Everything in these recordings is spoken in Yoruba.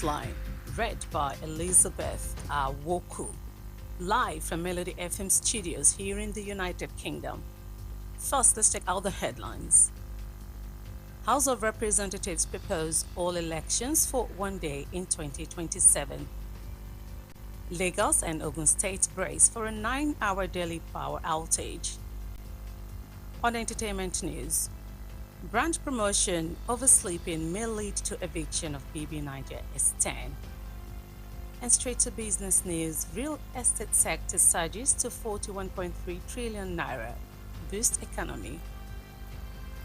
Newsline, read by Elizabeth Awoku, live from Melody FM studios here in the United Kingdom. First, let's check out the headlines. House of Representatives propose all elections for one day in 2027. Lagos and Ogun State brace for a 9-hour daily power outage. On entertainment news, brand promotion oversleeping may lead to eviction of BB Niger S10. And straight to business news, real estate sector surges to 41.3 trillion naira, boost economy.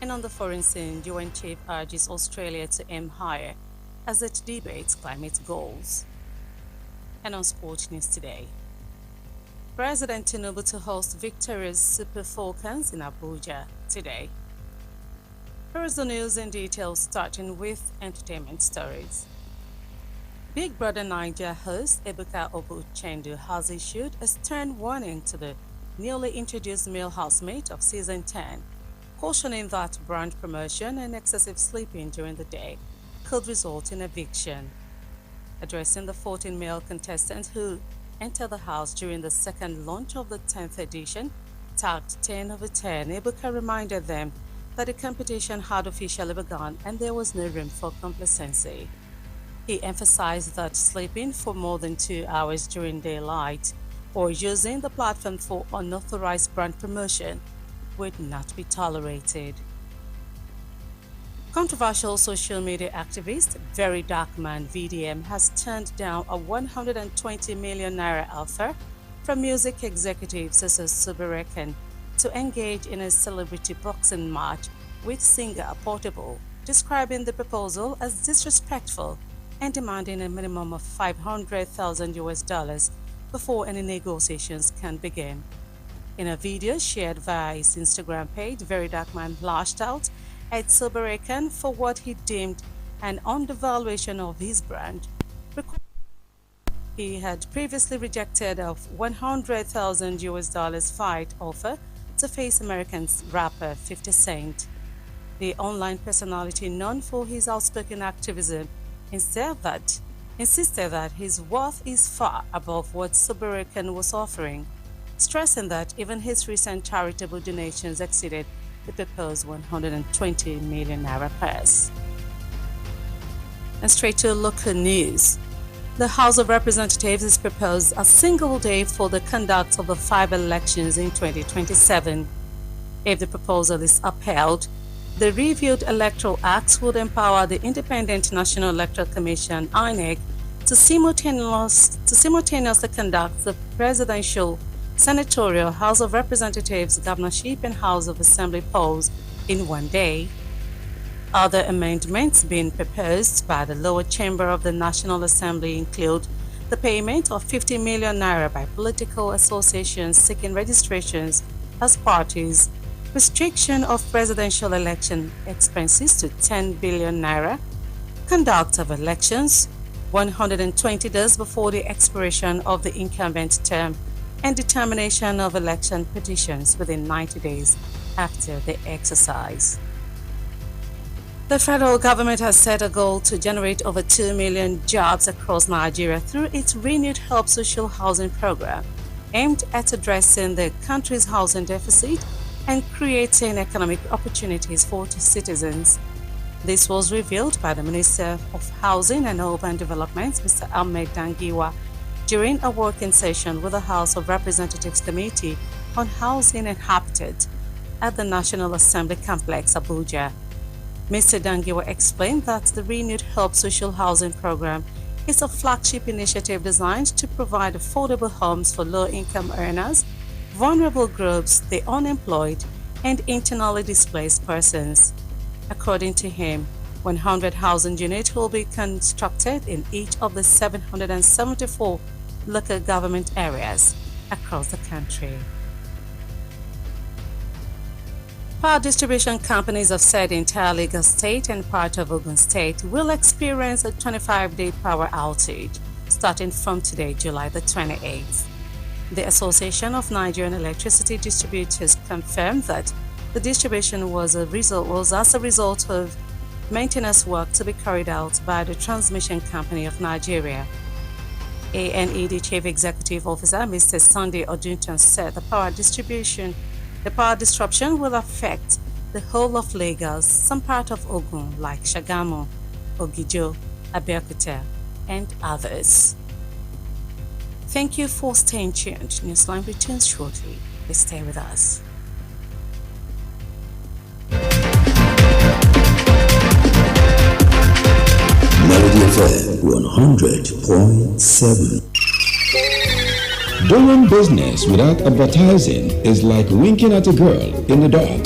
And on the foreign scene, UN chief urges Australia to aim higher as it debates climate goals. And on sports news today, President Tinubu to host Victoria's Super Falcons in Abuja today. Here's the news in detail, starting with entertainment stories. Big Brother Niger host Ebuka Obuchendu has issued a stern warning to the newly introduced male housemate of season 10, cautioning that brand promotion and excessive sleeping during the day could result in eviction. Addressing the 14 male contestants who entered the house during the second launch of the 10th edition, tagged 10 over 10, Ebuka reminded them that the competition had officially begun and there was no room for complacency. He emphasized that sleeping for more than 2 hours during daylight or using the platform for unauthorized brand promotion would not be tolerated. Controversial social media activist Very Dark Man VDM has turned down a 120 million naira offer from music executives such as Subarekan to engage in a celebrity boxing match with singer Portable, describing the proposal as disrespectful and demanding a minimum of 500,000 US dollars before any negotiations can begin. In a video shared via his Instagram page, Very Dark Man lashed out at Subarekan for what he deemed an undervaluation of his brand. He had previously rejected a 100,000 US dollars fight offer to face American rapper 50 Cent. The online personality, known for his outspoken activism, insisted that his worth is far above what Subarekan was offering, stressing that even his recent charitable donations exceeded the proposed 120 million naira purse. And straight to local news. The House of Representatives has proposed a single day for the conduct of the 5 elections in 2027. If the proposal is upheld, the reviewed Electoral Act would empower the Independent National Electoral Commission (INEC) to simultaneously conduct the presidential, senatorial, House of Representatives, governorship, and House of Assembly polls in one day. Other amendments being proposed by the lower chamber of the National Assembly include the payment of 50 million naira by political associations seeking registrations as parties, restriction of presidential election expenses to 10 billion naira, conduct of elections 120 days before the expiration of the incumbent term, and determination of election petitions within 90 days after the exercise. The federal government has set a goal to generate over 2 million jobs across Nigeria through its renewed Help Social Housing Program, aimed at addressing the country's housing deficit and creating economic opportunities for its citizens. This was revealed by the Minister of Housing and Urban Development, Mr. Ahmed Dangiwa, during a working session with the House of Representatives Committee on Housing and Habitat at the National Assembly Complex, Abuja. Mr. Dangiwa explained that the renewed Help Social Housing Program is a flagship initiative designed to provide affordable homes for low-income earners, vulnerable groups, the unemployed, and internally displaced persons. According to him, 100 housing units will be constructed in each of the 774 local government areas across the country. Power distribution companies have said the entire Lagos State and part of Ogun State will experience a 25-day power outage starting from today, July the 28th. The Association of Nigerian Electricity Distributors confirmed that the distribution was as a result of Maintenance work to be carried out by the Transmission Company of Nigeria. ANED Chief Executive Officer Mr. Sunday Odunton said the power disruption will affect the whole of Lagos, some part of Ogun like Shagamu, Ogijo, Abeokuta, and others. Thank you for staying tuned. Newsline returns shortly. Please stay with us. Melody FM 100.7. Doing business without advertising is like winking at a girl in the dark.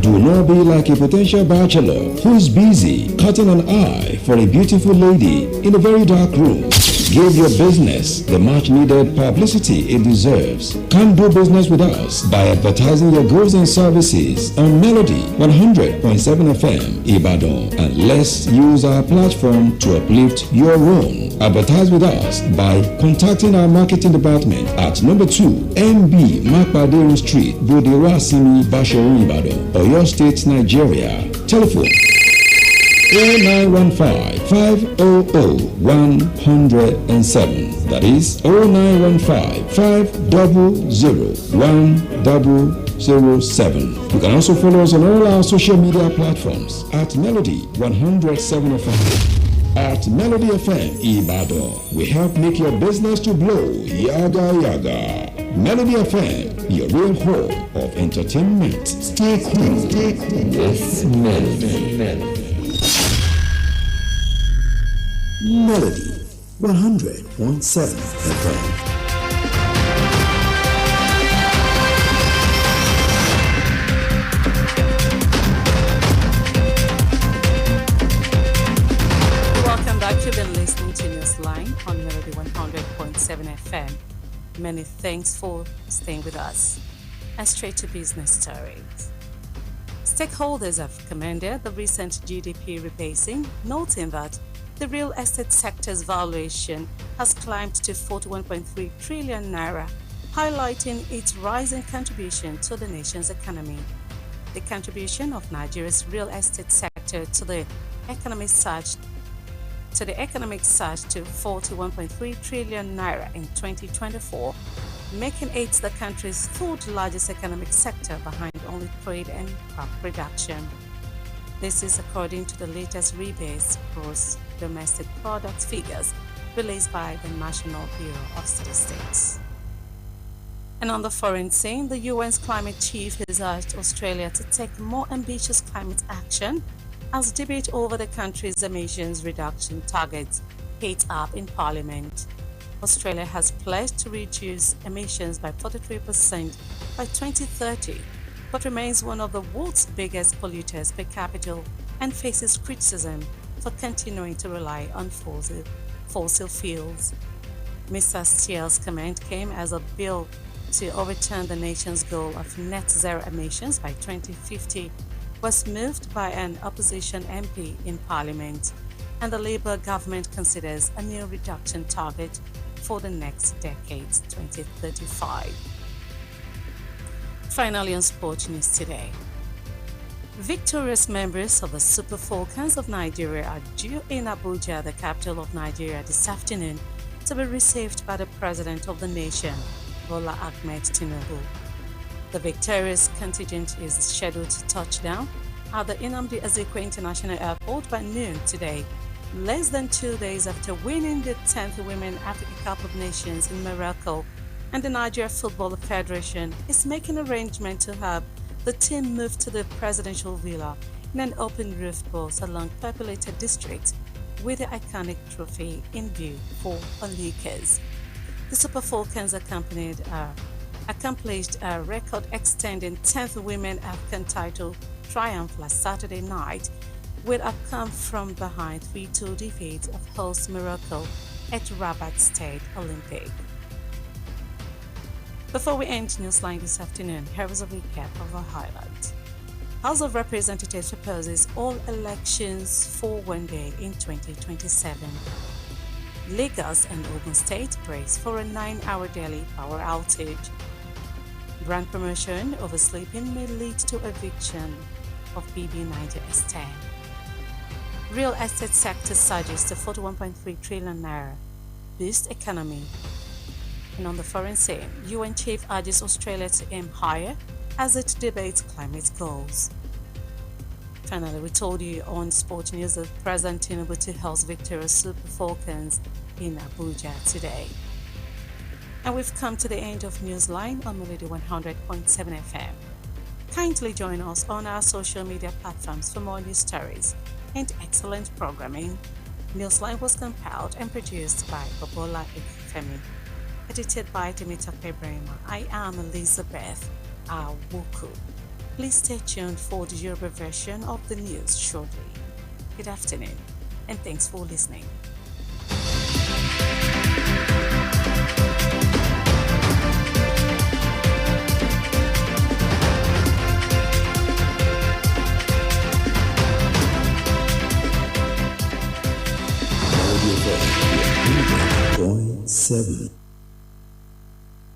Do not be like a potential bachelor who is busy cutting an eye for a beautiful lady in a very dark room. Give your business the much needed publicity it deserves. Come do business with us by advertising your goods and services on Melody 100.7 FM Ibadan, and let's use our platform to uplift your own. Advertise with us by contacting our marketing department at number 2 MB Makpaderu Street, Boderasimi, Basharun, Ibadan, Oyo State, Nigeria. Telephone 0915-500-107. That is 0915-500-1007. You can also follow us on all our social media platforms at Melody 107 FM. At Melody FM Ibadan, we help make your business to blow. Yaga yaga. Melody FM, your real home of entertainment. Stay cool. Stay cool. Yes, Melody. Melody 100.7 FM. You've been listening to Newsline on Melody 100.7 FM. Many thanks for staying with us. And straight to business stories. Stakeholders have commended the recent GDP rebasing, noting that the real estate sector's valuation has climbed to 41.3 trillion naira, highlighting its rising contribution to the nation's economy. The contribution of Nigeria's real estate sector to the economic surge to 41.3 trillion naira in 2024, making it the country's third largest economic sector behind only trade and crop production. This is according to the latest rebased gross domestic product figures released by the National Bureau of Statistics. And on the foreign scene, the UN's climate chief has urged Australia to take more ambitious climate action as debate over the country's emissions reduction targets heats up in Parliament. Australia has pledged to reduce emissions by 43% by 2030, but remains one of the world's biggest polluters per capita and faces criticism for continuing to rely on fossil fuels. Mr. Steele's comment came as a bill to overturn the nation's goal of net zero emissions by 2050 was moved by an opposition MP in Parliament, and the Labour government considers a new reduction target for the next decade, 2035. Finally, on Sport News today. Victorious members of the Super Falcons of Nigeria are due in Abuja, the capital of Nigeria, this afternoon to be received by the President of the nation, Bola Ahmed Tinubu. The victorious contingent is scheduled to touch down at the Nnamdi Azikiwe International Airport by noon today, less than 2 days after winning the 10th Women Africa Cup of Nations in Morocco, and the Nigeria Football Federation is making arrangements to have the team move to the presidential villa in an open-roof bus along populated districts with the iconic trophy in view for onlookers. The Super Falcons accomplished a record-extending 10th Women African title triumph last Saturday night with a come-from-behind 3-2 defeat of host Morocco at Rabat State Olympic. Before we end Newsline this afternoon, here is a recap of our highlights. House of Representatives proposes all elections for one day in 2027. Lagos and Ogun State brace for a 9-hour daily power outage. Brand promotion oversleeping may lead to eviction of BB90 S10. Real estate sector surges to 41.3 trillion naira. Boost economy. And on the foreign scene, UN chief urges Australia to aim higher as it debates climate goals. Finally, we told you on Sport News that President Tinubu hails victorious Super Falcons in Abuja today. And we've come to the end of Newsline on Melody 100.7 FM. Kindly join us on our social media platforms for more news stories and excellent programming. Newsline was compiled and produced by Bobola Ifemi. Edited by Demeter Ibrahima. I am Elizabeth Awoku. Please stay tuned for the Yoruba version of the news shortly. Good afternoon, and thanks for listening.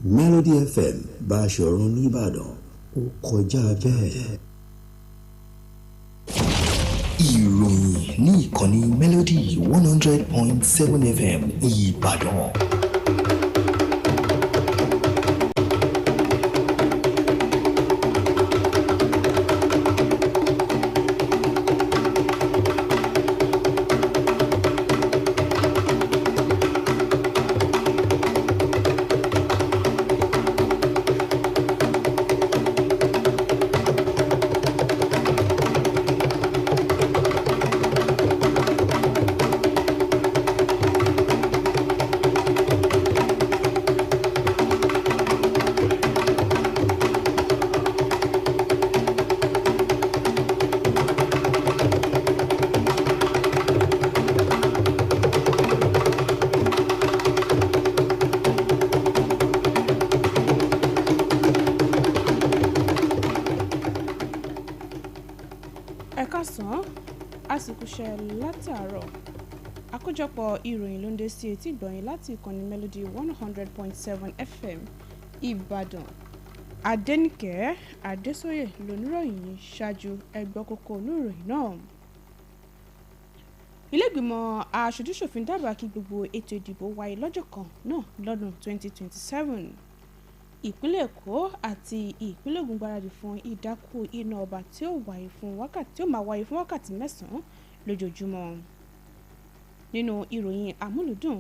Melody FM Bashoron Ìbàdàn ó kọjá bẹ́ẹ̀. Ìròyìn ní ìkànnì Melody 100.7 FM Ìbàdàn. àsìkòṣẹ́ látàárọ̀ àkójọpọ̀ ìròyìn ló ń dé sí etí ìgbọ̀nyìn láti ìkànnì Melody 100.7 FM Ìbàdàn. Adenike Adésóyè lóníròyìn ṣáájú ẹgbẹ́ kókó olóròyìn náà. Ilé-ìgbìmọ̀ aṣojú-ṣòfin dábàá kí gbogbo ètò ìdìbò wáyé lọ́jọ́ kan náà lọ́dún 2027. Ìpínlẹ̀ Èkó àti ìpínlẹ̀ Ògùn gbáradì fún ìdákù iná ọba tí ó máa wáyé fún wákàtí 9 lójoojúmọ́. Nínú ìròyìn àmúlùdùn,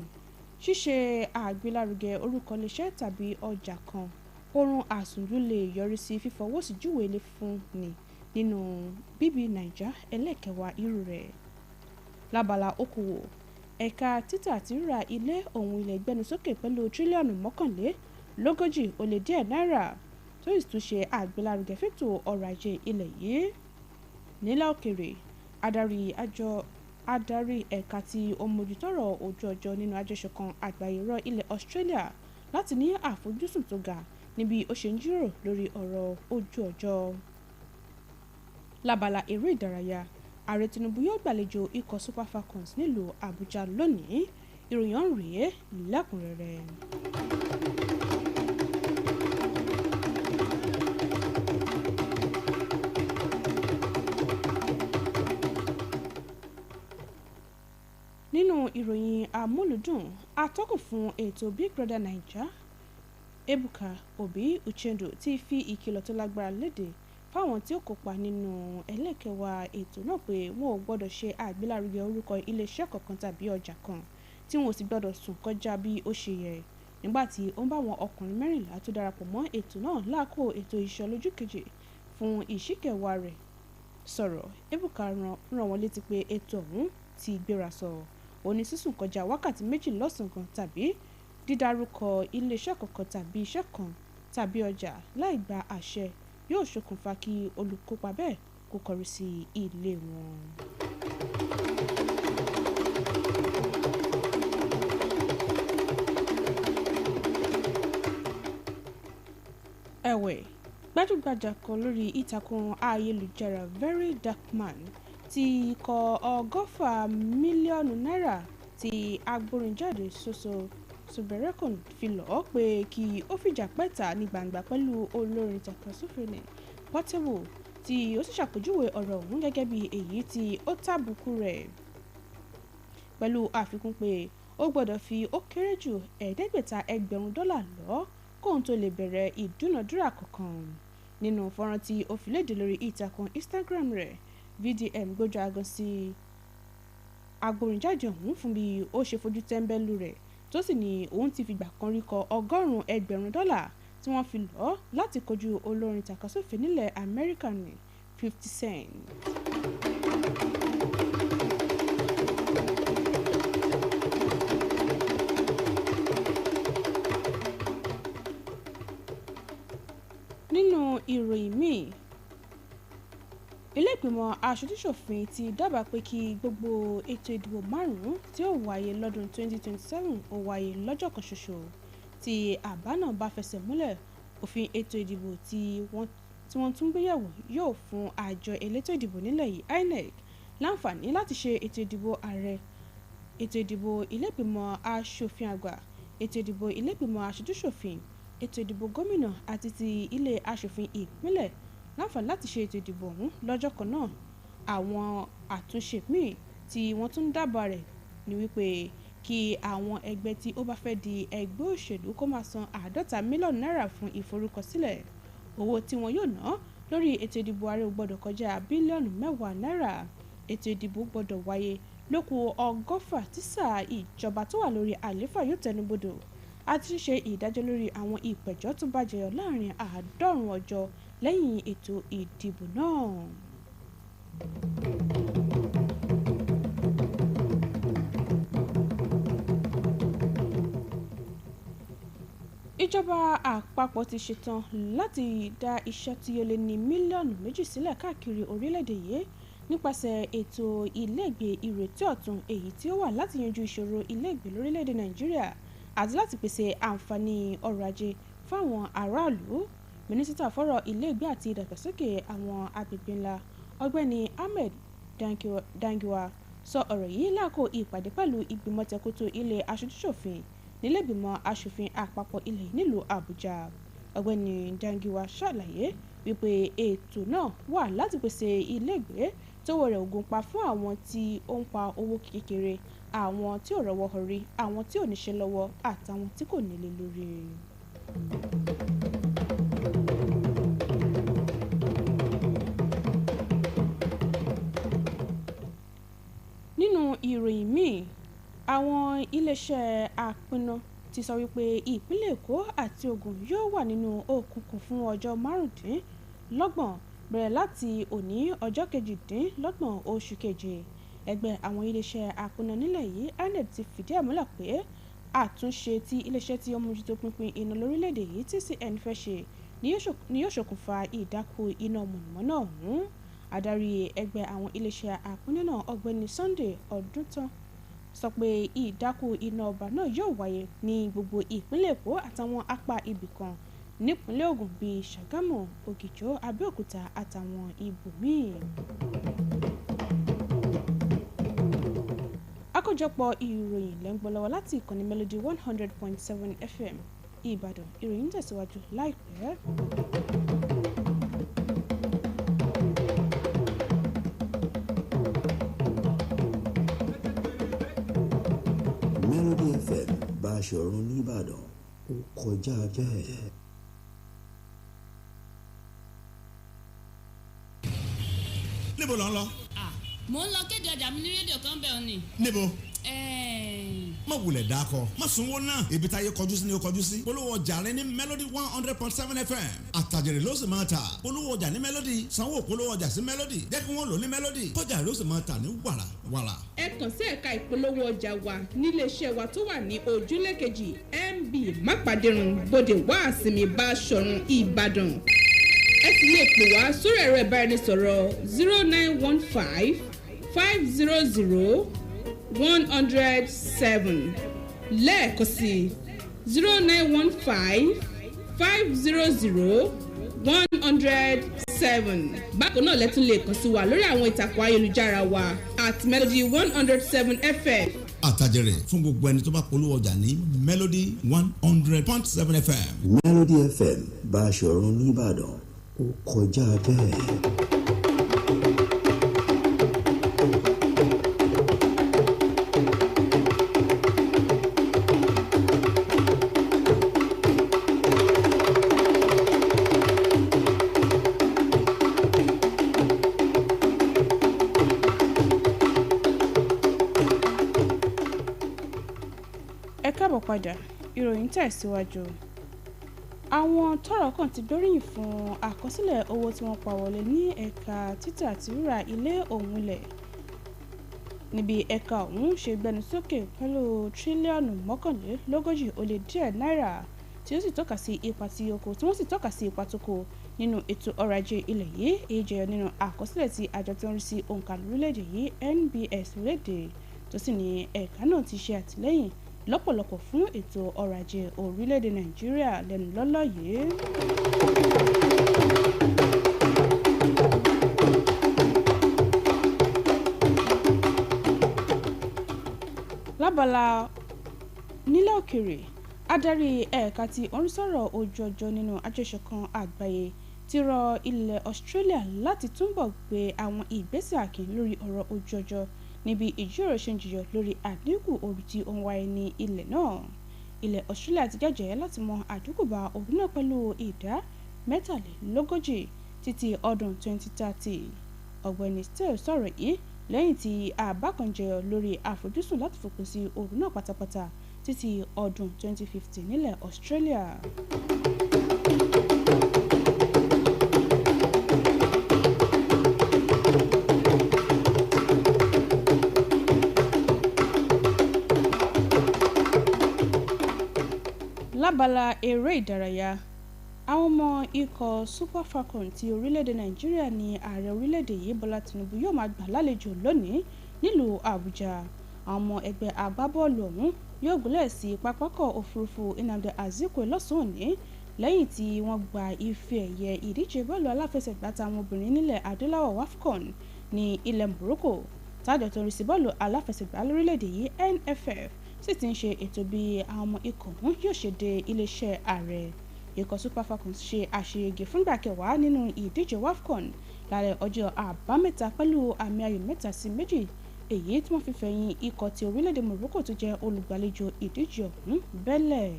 ṣíṣe àgbélárugẹ orúkọ iléeṣẹ́ tàbí ọjà kan oorun àsùnjù lè yọrí sí fífọwọ́sí júwe ilé fún ni nínú bíbí Nàìjà ẹlẹ́kẹ̀wá irú rẹ̀. Lábala okòwò, ẹ̀ka títà àti rírà ilé ohun ilẹ̀ gbẹnu sókè pẹ̀lú tírílíọ̀nù 41 ó lé díẹ̀ náírà tó sì tún ṣe àgbélárugẹ fètò ọrọ̀ ajé ilẹ̀ yìí. Nílẹ̀ òkèrè, adarí ẹ̀ka tí ó mójútọ́rọ̀ ojú ọjọ́ nínú àjọṣepọ̀ àgbáyé rọ ilẹ̀ Australia láti ní àfojúsùn tó ga níbi ó ṣe ń jíròrò lórí ọ̀rọ̀ ojú ọjọ́. Lábala eré ìdárayá, ààrẹ Tinubu yóò gbàlejò ikọ̀ Super Falcons nílùú Àbújá lónìí. Ìròyìn ọ̀hún rèé lẹ́kùnrẹ́rẹ́. Nínú ìròyìn àmúlùdùn, atọ́kùn fún ètò Big Brother Naija Ebuka Obi Uchendu ti fi ìkìlọ̀ tó lágbára léde fáwọn tí ó kópa nínú ẹlẹ́kẹ̀wá ètò náà pé wọn ò gbọ́dọ̀ ṣe àgbélárugẹ orúkọ iléeṣẹ́ kankan tàbí ọjà kan tí wọn ò sì gbọ́dọ̀ sùn kọjá bí ó ṣe yẹ. Nígbà tí ó ń bá àwọn ọkùnrin 14 tó darapọ̀ mọ́ ètò náà láàkó ètò ìṣọ́ lójú keje fún ìṣíkẹ̀wá rẹ̀ sọ̀rọ̀, Ebuka rán wọn létí pé ètò ọ̀hún ti gbéra sọ. Ó ní sísùn kọjá wákàtí 2 lọ́sàn-án tàbí dídárúkọ iléeṣẹ́ kankan tàbí iṣẹ́ kan tàbí ọjà láì gba àṣẹ yóò ṣokùnfà kí olùkópa bẹ́ẹ̀ kó kọrí sí ilé wọn. Ẹ̀wẹ̀, gbajúgbajà kan lórí ìtàkùn ayélujára Very Dark Man ti kọ $100 mílíọ̀nù tí agbórinjáde Soberekun fi lọ̀ pé kí ó fìjà pẹ́ta ní gbangba pẹ̀lú olórin takasúfèé Portable tí ó sì ṣàpèjúwe ọ̀rọ̀ ọ̀hún gẹ́gẹ́ bí èyí tí ó tàbùkù rẹ̀. pẹ̀lú àfikún pé ó gbọ́dọ̀ fi ó kéré jù $500,000 lọ kóun tó lè bẹ̀rẹ̀ ìdúnàdúrà kankan. Nínú fọ́nrán tí ó fi léde lórí ìtàkùn Instagram rẹ̀, VDM gbójú agan sí agbórinjáde ọ̀hún fún bí ó ṣe fojú tẹ́ńbẹ́lú rẹ̀ tó sì ní òun ti fìgbà kan rí kọ $100,000 tí wọ́n fi lọ́ láti kojú olórin tàkasúfèé nílẹ̀ Amẹ́ríkà ní 50 Cent. Nínú ìròyìn míì, ilé ìgbìmọ̀ aṣojú-ṣòfin ti dábàá pé kí gbogbo ètò ìdìbò márùn-ún tí ó wáyé lọ́dún 2027 ó wáyé lọ́jọ́ kan ṣoṣo. Tí àbá náà bá fẹsẹ̀ múlẹ̀, òfin ètò ìdìbò tí wọ́n tún gbéyẹ̀wò yóò fún àjọ elétò ìdìbò nílẹ̀ yìí INEC láǹfààní láti ṣe ètò ìdìbò ààrẹ, ètò ìdìbò ilé ìgbìmọ̀ aṣòfin àgbà, ètò ìdìbò ilé ìgbìmọ̀ aṣojú-ṣòfin, ètò ìdìbò gómìnà àti ti ilé aṣòfin ìpínlẹ̀ láǹfààní láti ṣe ètò ìdìbò ọ̀hún lọ́jọ́ kan náà. Àwọn àtúnṣe míì tí wọ́n tún dábàá rẹ̀ ni wípé kí àwọn ẹgbẹ́ tí ó bá fẹ́ di ẹgbẹ́ òṣèlú kó máa san $50 mílíọ̀nù fún ìforúkọsílẹ̀. Owó tí wọn yóò ná lórí ètò ìdìbò ààrẹ ò gbọ́dọ̀ kọjá $10 bílíọ̀nù. Ètò ìdìbò gbọ́dọ̀ wáyé lókù 100 tí sáà ìjọba tó wà lórí àlééfà yóò tẹnubodò àti ṣíṣe ìdájọ́ lórí àwọn ìpẹ̀jọ́ tó bá jẹyọ láàrin 90 ọjọ́ lẹ́yìn ètò ìdìbò náà. Ìjọba àpapọ̀ ti ṣetán láti dá iṣẹ́ tí ó lé ní mílíọ̀nù 2 sílẹ̀ káàkiri orílẹ̀-èdè yìí nípasẹ̀ ètò ilégbèé ìrètí ọ̀tun èyí tí ó wà láti yanjú ìṣòro ilégbèé lórílẹ̀-èdè Nàìjíríà àti láti pèsè àǹfààní ọrọ̀ ajé fáwọn aráàlú. Mínísítà fọ́rọ̀ ilégbèé àti ìdàgbàsókè àwọn agbègbè ńlá Ọ̀gbẹ́ni Ahmed Dangiwa sọ ọ̀rọ̀ yìí lákòó ìpàdé pẹ̀lú ìgbìmọ̀ tẹ̀kótó ilé aṣojú-ṣòfin nílé ìgbìmọ̀ aṣòfin àpapọ̀ ilẹ̀ nílùú Àbújá. Ọ̀gbẹ́ni Dangiwa ṣàlàyé wípé ètò náà wà láti pèsè ilégbèé tówó rẹ̀ ògùn pa fún àwọn tí ó ń pa owó kékeré, àwọn tí ò rọ́wọ́ họrí, àwọn tí ò níṣẹ́ lọ́wọ́ àtàwọn tí kò nílé lórí. Nínú ìròyìn míì, àwọn iléeṣẹ́ àpinnu ti sọ wípé ìpínlẹ̀ Èkó àti Ògùn yóò wà nínú òkùnkùn fún ọjọ́ 25 bẹ̀rẹ̀ láti òní ọjọ́ 28 oṣù keje. Ẹgbẹ́ àwọn iléeṣẹ́ àpinnu nílẹ̀ yìí INEC ti fìdí ẹ̀ múlẹ̀ pé àtúnṣe tí iléeṣẹ́ tí ó mójútó pínpín iná lórílẹ̀‐èdè yìí TCN fẹ́ ṣe ni yóò ṣokùnfà ìdákù iná mọ̀nàmọ́ná ọ̀hún. Adarí ẹgbẹ́ àwọn iléeṣẹ́ àpinnu náà Ọ̀gbẹ́ni Sunday Ọdúntàn sọ pé ìdákù iná ọba náà yóò wáyé ní gbogbo ìpínlẹ̀ Èkó àtàwọn apá ibìkan nípínlẹ̀ Ògùn bíi Ṣàgámù, Ògìjó, Abẹ́òkúta àtàwọn ibòmíì. Àkójọpọ̀ ìròyìn lẹ́ ń gbọ́ lọ́wọ́ láti ìkànnì Melody 100.7 FM Ìbàdàn. Ìròyìn tẹ̀síwájú láìpẹ́. Melody FM Báṣọ̀run nìbàdàn ó kọjá bẹ́ẹ̀. Níbo lò ń lọ? Mo ń lọ kéde ọjà mi ní rédíò kan bẹ́ẹ̀ ni. Níbo? Má wulẹ̀ dákọ, má sunwó náà. Ibi táyé kọjú sí ni ó kọjú sí. Polówó ọjà rẹ ní Melody 100.7 FM. Àtàjèrè ló sì máa ta. Polówó ọjà ní Melody. Sanwó polówó ọjà sí Melody. Jẹ́ kí wọ́n lò ní Melody. Tọ́jà ló sì máa ta ní wàrà wàrà. Ẹ kàn sí ẹ̀ka ìpolówó ọjà wa níléeṣẹ́ wa tó wà ní ojúlé kejì MB Mápàdérun Bódè Wáàsìmí Báṣọ̀run Ìbàdàn. Ẹ sì lè pè wá sórí ẹ̀rọ ìbáraẹnisọ̀rọ̀ 0915 500 107 lẹ́ẹ̀kan sí 0915 500 107. Bákan náà lẹ́tún lè kàn sí wa lórí àwọn ìtàkùn ayélujára wa at Melody 107 FM. Àtàjèrè fún gbogbo ẹni tó bá polówó ọjà ní Melody 100.7 FM. Melody FM Báṣọ̀run nìbàdàn ó kọjá bẹ́ẹ̀. ẹ káàbọ̀ padà ìròyìn tẹ̀síwájú. Àwọn tọ́rọ̀ kàn ti gbóríyìn fún àkọsílẹ̀ owó tí wọ́n pa wọlé ní ẹ̀ka títà àti rírà ilé òun ilẹ̀ níbi ẹ̀ka ọ̀hún ṣe gbẹnu sókè pẹ̀lú tírílíọ̀nù 41 náírà tí ó sì tọ́ka sí ipa tí ipa tó kó nínú ètò ọrọ̀ ajé ilẹ̀ yìí. Èyí jẹyọ nínú àkọsílẹ̀ tí àjọ tó ń rí sí òǹkà lórílẹ̀‐èdè yìí NBS léde, tó sì ní ẹ̀ka náà ti ṣe àtìlẹ́yìn lọ́pọ̀lọpọ̀ fún ètò ọrọ̀ ajé orílẹ̀‐èdè Nàìjíríà lẹ́nu lọ́lọ́ yìí. Lábala nílẹ̀ òkèrè, adarí ẹ̀ka tí ó ń sọ̀rọ̀ ojú ọjọ́ nínú àjọṣepọ̀ àgbáyé ti rọ ilẹ̀ Australia láti túbọ̀ gbé àwọn ìgbésẹ̀ àkìn lórí ọ̀rọ̀ ojú ọjọ́ níbi ìjíròrò ṣe ń jiyọ lórí àdínkù ooru tí ó ń wáyé ní ilẹ̀ náà. Ilẹ̀ Australia ti jẹ́jẹ́ láti mọ àdínkù bá ooru náà pẹ̀lú ìdá 43 títí ọdún 2030. Ọ̀gbẹ́ni Steele sọ̀rọ̀ yìí lẹ́yìn tí àbá kan jẹyọ lórí àfojúsùn láti fòpin sí ooru náà pátápátá títí ọdún 2050 nílẹ̀ Australia. Lábala eré ìdárayá, àwọn ọmọ ikọ̀ Super Falcons ti orílẹ̀-èdè Nàìjíríà ní ààrẹ orílẹ̀-èdè yìí Bọ́lá Tinubu yóò máa gbà lálejò lónìí nílùú Àbújá. Àwọn ọmọ ẹgbẹ́ agbábọ́ọ̀lù ọ̀hún yóò gúnlẹ̀ sí pápákọ̀ òfurufú Nnamdi Azikiwe lọ́sàn-án òní lẹ́yìn tí wọ́n gba ife ẹ̀yẹ ìdíje bọ́ọ̀lù aláfẹsẹ̀gbá táwọn obìnrin nílẹ̀ adúláwọ̀ WAFCON ní ilẹ̀ Morocco. Tájọ tó ń rí sí bọ́ọ̀lù aláfẹsẹ̀gbá lórílẹ̀-èdè yìí NFF sì ti ń ṣe ètò bí àwọn ọmọ ikọ̀ ọ̀hún yóò ṣe dé iléeṣẹ́ ààrẹ. Ikọ̀ Super Falcons ṣe àṣeyege fúngbà kẹwàá nínú ìdíje WAFCON lálẹ́ ọjọ́ àbámẹ́ta pẹ̀lú àmì ayò 3-2, èyí tí wọ́n fi fẹ̀yìn ikọ̀ ti orílẹ̀-èdè Morocco tó jẹ́ olùgbàlejò ìdíje ọ̀hún bẹ́lẹ̀.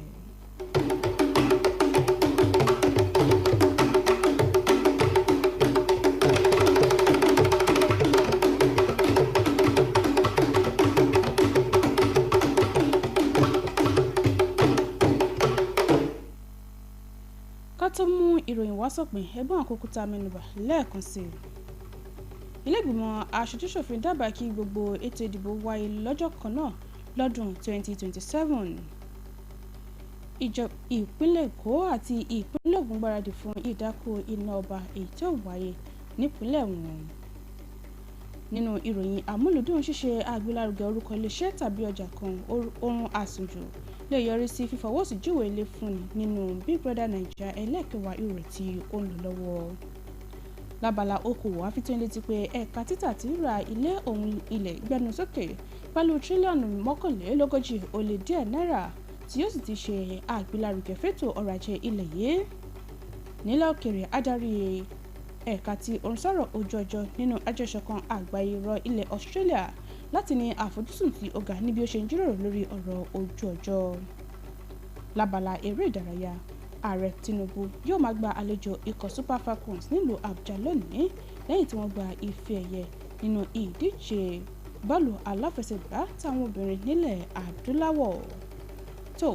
Tó mú ìròyìn wá sópin ẹgbọ́n àkókò tá a mẹ́nubà lẹ́ẹ̀kan sí i. Ilé ìgbìmọ̀ aṣojú-ṣòfin dábàá kí gbogbo ètò ìdìbò wáyé lọ́jọ́ kan náà lọ́dún 2027. Ìpínlẹ̀ Èkó àti ìpínlẹ̀ Ògùn gbáradì fún ìdákò iná ọba èyí tí ó wáyé nípínlẹ̀ wọn. Nínú ìròyìn àmúlùdùn, ṣíṣe àgbélárugẹ orúkọ iléeṣẹ́ tàbí ọjà kan oorun àsùnjù lè yọrí sí fífọwọ́sí júwe ilé fúnni nínú Big Brother Naija ẹlẹ́ẹ̀kẹwàá irú rẹ̀ tí ó ń lọ lọ́wọ́. Lábala okòwò, àfitónilétí pé ẹ̀ka títà àti rírà ilé òun ilẹ̀ gbẹnu sókè pẹ̀lú tírílíọ̀nù 41 náírà tí yóò sì ti ṣe àgbélárugẹ fẹ́tò ọrọ̀ ajé ilẹ̀ yìí. Nílẹ̀ òkèrè, adarí ẹ̀ka tí ó ń sọ̀rọ̀ ojú ọjọ́ nínú àjọṣepọ̀ àgbáyé rọ ilẹ̀ Australia láti ní àfojúsùn tí ó ga níbi ó ṣe ń jíròrò lórí ọ̀rọ̀ ojú ọjọ́. Lábala eré ìdárayá, ààrẹ Tinubu yóò máa gba àlejò ikọ̀ Super Falcons nílùú Àbújá lónìí lẹ́yìn tí wọ́n gba ife ẹ̀yẹ nínú ìdíje bọ́ọ̀lù aláfẹsẹ̀gbá táwọn obìnrin nílẹ̀ adúláwọ̀. Tó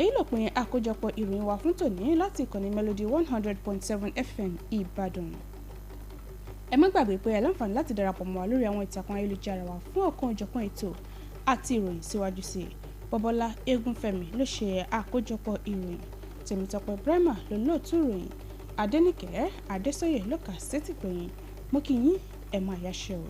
èyí lópin àkójọpọ̀ ìròyìn wa fún tòní láti ìkànnì Melody 100.7 FM Ìbàdàn. Ẹ má gbàgbé pé ẹ láǹfààní láti darapọ̀ mọ́ wa lórí àwọn ìtàkùn ayélujára wa fún ọ̀kan-ò-jọ̀kan ètò àti ìròyìn síwájú sí i. Bọ́bọ́lá Egunfẹ́mi ló ṣe àkójọpọ̀ ìròyìn, Tèmítọ́pẹ́ Brema ló lóòtú ìròyìn, Adenike Adésóyè ló kà sétí gbẹ̀yìn. Mo kí yín, ẹ máa yáṣẹ́ o.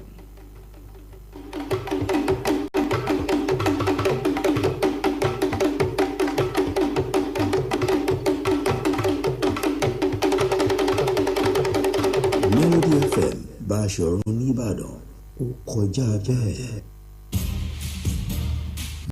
Melody FM Báṣọ̀run nìbàdàn ó kọjá bẹ́ẹ̀.